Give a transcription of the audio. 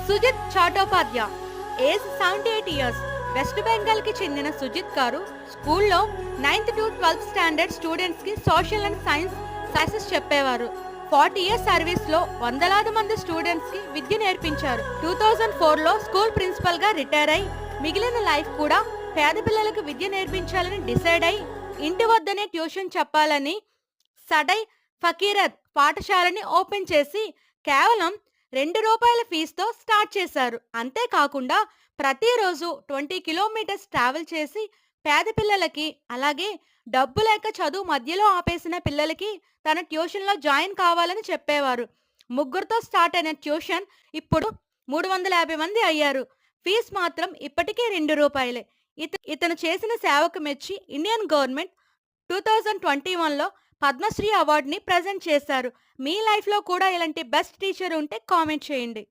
Sujith Chattopadhyay, age 78 years, West Bengal కి చెందిన సుజిత్ గారు స్కూల్లో 9th to 12th standard students కి సోషల్ అండ్ సైన్స్ క్లాసెస్ చెప్పేవారు. 40 ఇయర్స్ సర్వీస్ లో వందలాది మంది స్టూడెంట్స్ కి విద్య నేర్పించారు. 2004లో స్కూల్ ప్రిన్సిపల్ గా రిటైర్ అయి మిగిలిన లైఫ్ కూడా పేద పిల్లలకు విద్య నేర్పించాలని డిసైడ్ అయి ఇంటి వద్దనే ట్యూషన్ చెప్పాలని సడై ఫకీరత్ పాఠశాలని ఓపెన్ చేసి కేవలం ₹2 ఫీజుతో స్టార్ట్ చేశారు. అంతేకాకుండా ప్రతిరోజు 20 కిలోమీటర్స్ ట్రావెల్ చేసి పేద పిల్లలకి, అలాగే డబ్బు లేక చదువు మధ్యలో ఆపేసిన పిల్లలకి తన ట్యూషన్లో జాయిన్ కావాలని చెప్పేవారు. ముగ్గురుతో స్టార్ట్ అయిన ట్యూషన్ ఇప్పుడు 350 మంది అయ్యారు. ఫీజు మాత్రం ఇప్పటికీ ₹2. ఇతను చేసిన సేవకు మెచ్చి ఇండియన్ గవర్నమెంట్ 2021లో పద్మశ్రీ అవార్డుని ప్రజెంట్ చేశారు. మీ లైఫ్లో కూడా ఇలాంటి బెస్ట్ టీచర్ ఉంటే కామెంట్ చేయండి.